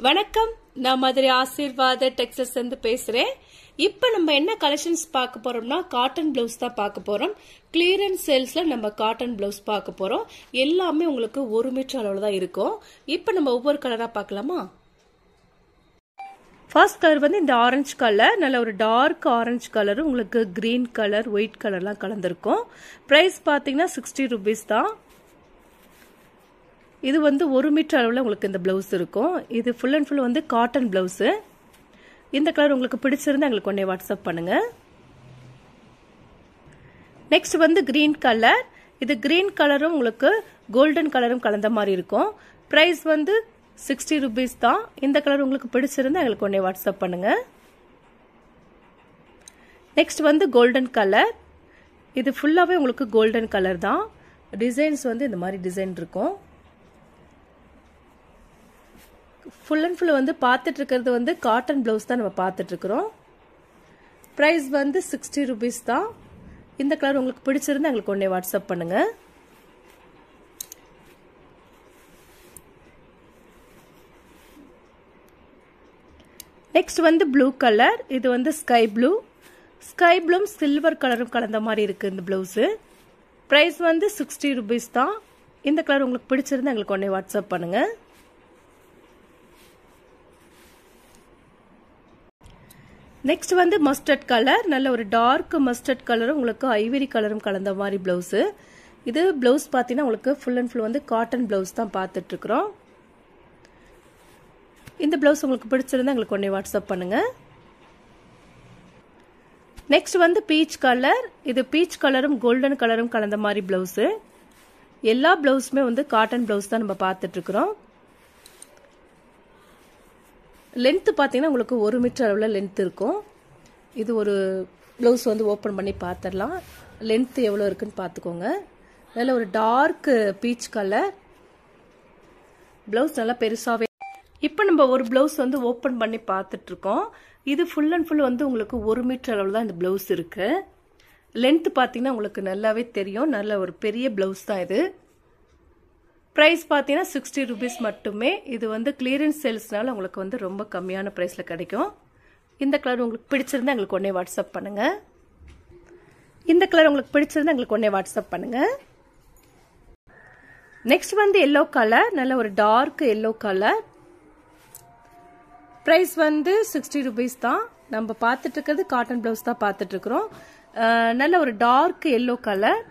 வணக்கம், நான் மதுரை ஆசீர்வாத டெக்ஸ்டைல்ஸ் இருந்து பேசுறேன். இப்ப நம்ம என்ன கலெக்ஷன்ஸ் பார்க்க போறோம்னா காட்டன் பிளவுஸ் தான் பார்க்க போறோம். கிளியரன்ஸ் சேல்ஸ்ல நம்ம காட்டன் பிளவுஸ் பார்க்க போறோம். எல்லாமே உங்களுக்கு 1 மீட்டர் அளவுல தான் இருக்கும். இப்ப நம்ம ஒவ்வொரு கலரா பார்க்கலாமா? ஃபர்ஸ்ட் கலர் வந்து இந்த ஆரஞ்சு கலர், நல்ல ஒரு டார்க் ஆரஞ்சு கலர், உங்களுக்கு கிரீன் கலர், ஒயிட் கலர்லாம் கலந்துருக்கும். பிரைஸ் பாத்தீங்கன்னா 60 rupees தான். இது வந்து 1 மீட்டர் அளவில் உங்களுக்கு இந்த பிளவுஸ் இருக்கும். இது ஃபுல் அண்ட் ஃபுல் வந்து காட்டன் பிளவுஸ். இந்த கலர் உங்களுக்கு பிடிச்சிருந்தா எங்களுக்கு உடனே வாட்ஸ்அப் பண்ணுங்க. நெக்ஸ்ட் வந்து கிரீன் கலர். இது கிரீன் கலரும் உங்களுக்கு கோல்டன் கலரும் கலந்த மாதிரி இருக்கும். பிரைஸ் வந்து 60 rupees தான். இந்த கலர் உங்களுக்கு பிடிச்சிருந்தா எங்களுக்கு உடனே வாட்ஸ்அப் பண்ணுங்க. நெக்ஸ்ட் வந்து கோல்டன் கலர். இது ஃபுல்லாவே உங்களுக்கு கோல்டன் கலர் தான். டிசைன்ஸ் வந்து இந்த மாதிரி டிசைன் இருக்கும். ஃபுல் அண்ட் ஃபுல் வந்து பார்த்துட்டு இருக்கிறது வந்து காட்டன் பிளவுஸ் தான் நம்ம பார்த்துட்டு இருக்கிறோம். பிரைஸ் வந்து 60 rupees தான். இந்த கலர் உங்களுக்கு பிடிச்சிருந்தா எங்களுக்கு உடனே வாட்ஸ்அப் பண்ணுங்க. நெக்ஸ்ட் வந்து ப்ளூ கலர். இது வந்து sky blue. Sky Bloom silver கலரும் கலந்த மாதிரி இருக்கு இந்த பிளவுஸ். பிரைஸ் வந்து 60 rupees தான். இந்த கலர் உங்களுக்கு பிடிச்சிருந்தா எங்களுக்கு உடனே வாட்ஸ்அப் பண்ணுங்க. நெக்ஸ்ட் வந்து மஸ்டர்ட் கலர். நல்ல ஒரு டார்க் மஸ்டர்ட் கலரும் உங்களுக்கு ஐவரி கலரும் கலந்த மாதிரி பிளவுஸ். இது பிளவுஸ் பார்த்தீங்கன்னா உங்களுக்கு ஃபுல் அண்ட் ஃபுல் வந்து காட்டன் பிளவுஸ் தான் பார்த்துட்டு இருக்கிறோம். இந்த பிளவுஸ் உங்களுக்கு பிடிச்சிருந்தா எங்களுக்கு உடனே வாட்ஸ்அப் பண்ணுங்க. நெக்ஸ்ட் வந்து பீச் கலர். இது பீச் கலரும் கோல்டன் கலரும் கலந்த மாதிரி பிளவுஸ். எல்லா பிளவுஸுமே வந்து காட்டன் பிளவுஸ் தான் நம்ம பார்த்துட்டு இருக்கிறோம். லென்த் பார்த்தீங்கன்னா உங்களுக்கு 1 மீட்டர் அளவில் லென்த் இருக்கும். இது ஒரு பிளவுஸ் வந்து ஓப்பன் பண்ணி பார்த்துடலாம். லென்த் எவ்வளோ இருக்குன்னு பார்த்துக்கோங்க. நல்ல ஒரு டார்க் பீச் கலர். பிளவுஸ் நல்லா பெருசாகவே. இப்போ நம்ம ஒரு பிளவுஸ் வந்து ஓப்பன் பண்ணி பார்த்துட்டு இருக்கோம். இது ஃபுல் அண்ட் ஃபுல் வந்து உங்களுக்கு 1 மீட்டர் அளவில் தான் இந்த பிளவுஸ் இருக்கு. லென்த் பார்த்தீங்கன்னா உங்களுக்கு நல்லாவே தெரியும். நல்ல ஒரு பெரிய பிளவுஸ் தான் இது. பிரைஸ் பார்த்தீங்கன்னா 60 rupees மட்டுமே. இது வந்து கிளியரன்ஸ் சேல்ஸ்னால உங்களுக்கு வந்து ரொம்ப கம்மியான பிரைஸ்ல கிடைக்கும். இந்த கலர் உங்களுக்கு பிடிச்சிருந்தா எங்களுக்கு உடனே வாட்ஸ்அப் பண்ணுங்க. இந்த கலர் உங்களுக்கு பிடிச்சிருந்தா எங்களுக்கு உடனே வாட்ஸ்அப் பண்ணுங்க. நெக்ஸ்ட் வந்து எல்லோ கலர். நல்ல ஒரு டார்க் எல்லோ கலர். பிரைஸ் வந்து 60 rupees தான். நம்ம பார்த்துட்டு இருக்கிறது காட்டன் பிளவுஸ் தான் பார்த்துட்டு இருக்கிறோம். நல்ல ஒரு டார்க் எல்லோ கலர்.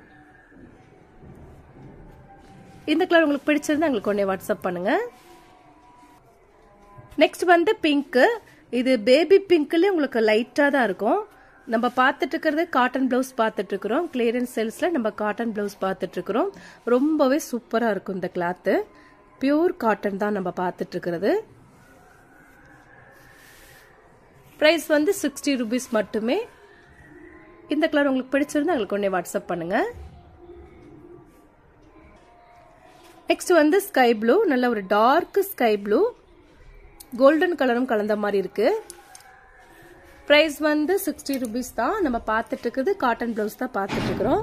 இந்த கலர் உங்களுக்கு பிடிச்சிருந்தா எங்களுக்கு உடனே வாட்ஸ்அப் பண்ணுங்க. நெக்ஸ்ட் வந்து பிங்க். இது பேபி பிங்க்ல உங்களுக்கு லைட்டா தான் இருக்கும். நம்ம பார்த்துட்டு இருக்கிறது காட்டன் பிளவுஸ் பார்த்துட்டு இருக்கிறோம். கிளியரன்ஸ் சேல்ஸ்ல நம்ம காட்டன் பிளவுஸ் பார்த்துட்டு இருக்கிறோம். ரொம்பவே சூப்பரா இருக்கும் இந்த கிளாத். பியூர் காட்டன் தான் நம்ம பார்த்துட்டு இருக்கிறது. பிரைஸ் வந்து 60 rupees மட்டுமே. இந்த கலர் உங்களுக்கு பிடிச்சிருந்தா எங்களுக்கு உடனே வாட்ஸ்அப் பண்ணுங்க. நெக்ஸ்ட் வந்து ஸ்கை ப்ளூ. நல்ல ஒரு டார்க் ஸ்கை ப்ளூ, கோல்டன் கலரும் கலந்த மாதிரி இருக்கு. பிரைஸ் வந்து 60 rupees தான். நம்ம பார்த்துட்டு இருக்கிறது காட்டன் பிளவுஸ் தான் பார்த்துட்டு இருக்கிறோம்.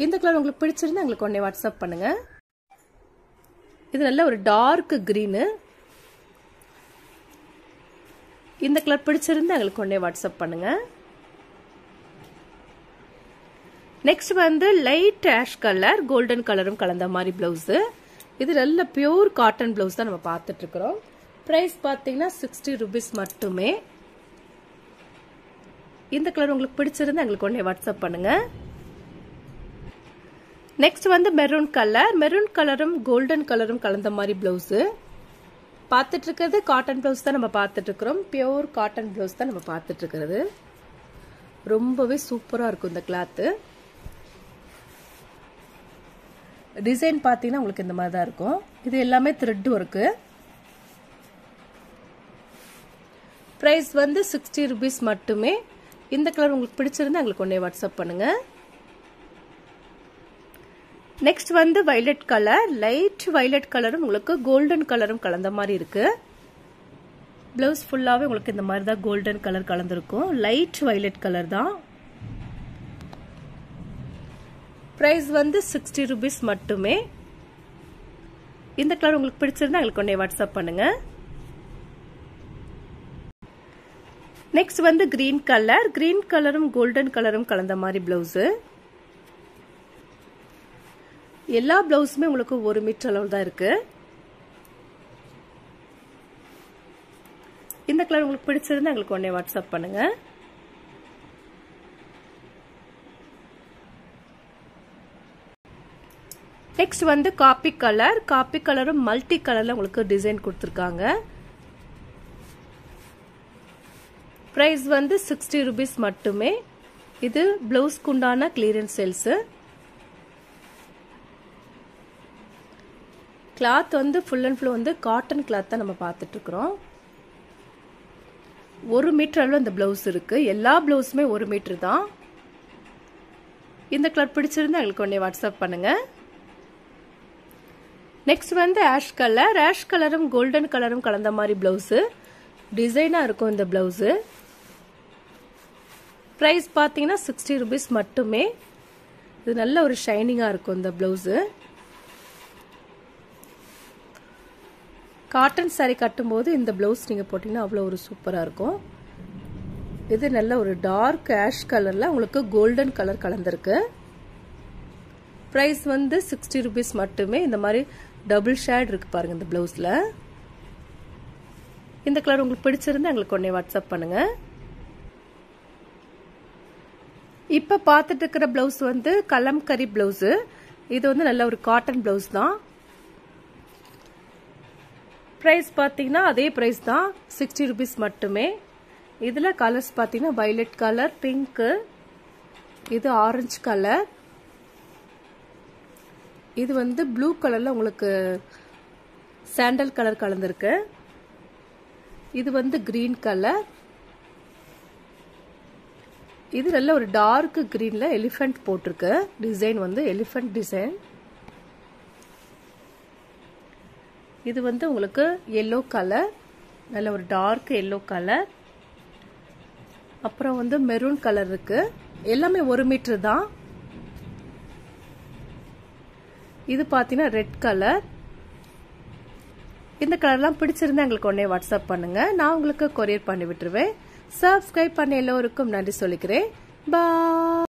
இந்த கலர் உங்களுக்கு பிடிச்சிருந்தா எங்களுக்கு உடனே வாட்ஸ்அப் பண்ணுங்க. இது நல்ல ஒரு டார்க் கிரீனு. இந்த கலர் பிடிச்சிருந்தா எங்களுக்கு உடனே வாட்ஸ்அப் பண்ணுங்க. நெக்ஸ்ட் வந்து லைட் ஆஷ் கலர், கோல்டன் கலரும் கலந்த மாதிரி பிளவுஸ். இது நல்ல பியூர் காட்டன் பிளவுஸ் தான் நம்ம பார்த்துட்டு இருக்கிறோம். பிரைஸ் பார்த்தீங்கன்னா 60 rupees மட்டுமே. இந்த கலர் உங்களுக்கு பிடிச்சிருந்தா எங்களுக்கு உடனே வாட்ஸ்அப் பண்ணுங்க. நெக்ஸ்ட் வந்து மெரூன் கலர். மெரூன் கலரும் கோல்டன் கலரும் கலந்த மாதிரி பிளவுஸ். பார்த்துட்டு இருக்கிறது காட்டன் பிளவுஸ் தான் நம்ம பார்த்துட்டு இருக்கிறோம். பியூர் காட்டன் பிளவுஸ் தான் நம்ம பார்த்துட்டு இருக்கிறது. ரொம்பவே சூப்பரா இருக்கும் இந்த கிளாத். டிசைன் பார்த்தீங்கன்னா உங்களுக்கு இந்த மாதிரி தான் இருக்கும். இது எல்லாமே த்ரெட் ஒர்க்கு. பிரைஸ் வந்து 60 rupees மட்டுமே. இந்த கலர் உங்களுக்கு பிடிச்சிருந்தா எங்களுக்கு உடனே வாட்ஸ்அப் பண்ணுங்க. நெக்ஸ்ட் வந்து வயலட் கலர். லைட் வயலட் கலரும் உங்களுக்கு கோல்டன் கலரும் கலந்த மாதிரி இருக்கு. பிளவுஸ் ஃபுல்லாவே உங்களுக்கு இந்த மாதிரி தான் கோல்டன் கலர் கலந்துருக்கும். லைட் வயலட் கலர் தான். பிரைஸ் வந்து 60 rupees மட்டுமே. இந்த கலர் உங்களுக்கு பிடிச்சிருந்தா எங்களுக்கு உடனே வாட்ஸ்அப் பண்ணுங்க. நெக்ஸ்ட் வந்து கிரீன் கலர். கிரீன் கலரும் கோல்டன் கலரும் கலந்த மாதிரி பிளவுஸ். எல்லா பிளவுஸுமே உங்களுக்கு 1 மீட்டர் அளவு தான் இருக்கு. இந்த கலர் உங்களுக்கு பிடிச்சிருந்தா எங்களுக்கு உடனே வாட்ஸ்அப் பண்ணுங்க. நெக்ஸ்ட் வந்து காப்பி கலர். காப்பி கலரும் மல்டி கலர்ல உங்களுக்கு டிசைன் கொடுத்திருக்காங்க. பிரைஸ் வந்து 60 ரூபீஸ் மட்டுமே. இது பிளவுஸ்க்கு உண்டான கிளியரன்ஸ் சேல்ஸ். கிளாத் வந்து ஃபுல் அண்ட் ஃபுல் வந்து காட்டன் கிளாத் தான் நம்ம பார்த்துட்டு இருக்கிறோம். 1 மீட்டர் அளவு இந்த பிளவுஸ் இருக்கு. எல்லா பிளவுஸுமே 1 மீட்டர் தான். இந்த கலர் பிடிச்சிருந்தா எங்களுக்கு உடனே வாட்ஸ்அப் பண்ணுங்க. நெக்ஸ்ட் வந்து ஆஷ் கலர். ஆஷ் கலரும் கோல்டன் கலரும் கலந்த மாதிரி பிளவுஸ். டிசைனா இருக்கும் இந்த பிளவுஸ். பிரைஸ் பாத்தீங்கன்னா 60 ரூபீஸ் மட்டுமே. இது நல்ல ஒரு ஷைனிங்கா இருக்கும் இந்த பிளவுஸ். காட்டன் சாரி கட்டும்போது இந்த பிளவுஸ் நீங்க போட்டீங்கன்னா அவ்வளோ ஒரு சூப்பரா இருக்கும். இது நல்ல ஒரு டார்க் ஆஷ் கலர்ல உங்களுக்கு கோல்டன் கலர் கலந்திருக்கு. பிரைஸ் வந்து 60 ரூபீஸ் மட்டுமே. இந்த மாதிரி டபுள் ஷேட் இருக்கு பாருங்க இந்த பிளவுஸ்ல. இந்த கலர் உங்களுக்கு பிடிச்சிருந்தா எங்களுக்கு உடனே வாட்ஸ்அப் பண்ணுங்க. இப்ப பார்த்துட்டு இருக்கிற பிளவுஸ் வந்து கலம்கரி பிளவுஸ். இது வந்து நல்ல ஒரு காட்டன் பிளவுஸ் தான். பிரைஸ் பாத்தீங்கன்னா அதே பிரைஸ் தான், 60 ரூபீஸ் மட்டுமே. இதுல கலர்ஸ் பாத்தீங்கன்னா வயலட் கலர், பிங்க், இது ஆரஞ்சு கலர், இது வந்து ப்ளூ கலர்ல உங்களுக்கு சாண்டல் கலர் கலந்திருக்கு. இது வந்து கிரீன் கலர். இது நல்ல ஒரு டார்க் கிரீன்ல எலிஃபென்ட் போட்டிருக்கு. டிசைன் வந்து எலிஃபென்ட் டிசைன். இது வந்து உங்களுக்கு yellow கலர், நல்ல ஒரு டார்க் yellow கலர். அப்புறம் வந்து மெரூன் கலர் இருக்கு. எல்லாமே 1 மீட்டர் தான். இது பாத்தீங்கன்னா ரெட் கலர். இந்த கலர்லாம் பிடிச்சிருந்தா எங்களுக்கு உடனே வாட்ஸ்அப் பண்ணுங்க. நான் உங்களுக்கு கொரியர் பண்ணி விட்டுருவேன். சப்ஸ்கிரைப் பண்ண எல்லோருக்கும் நன்றி சொல்லிக்கிறேன். பாய்.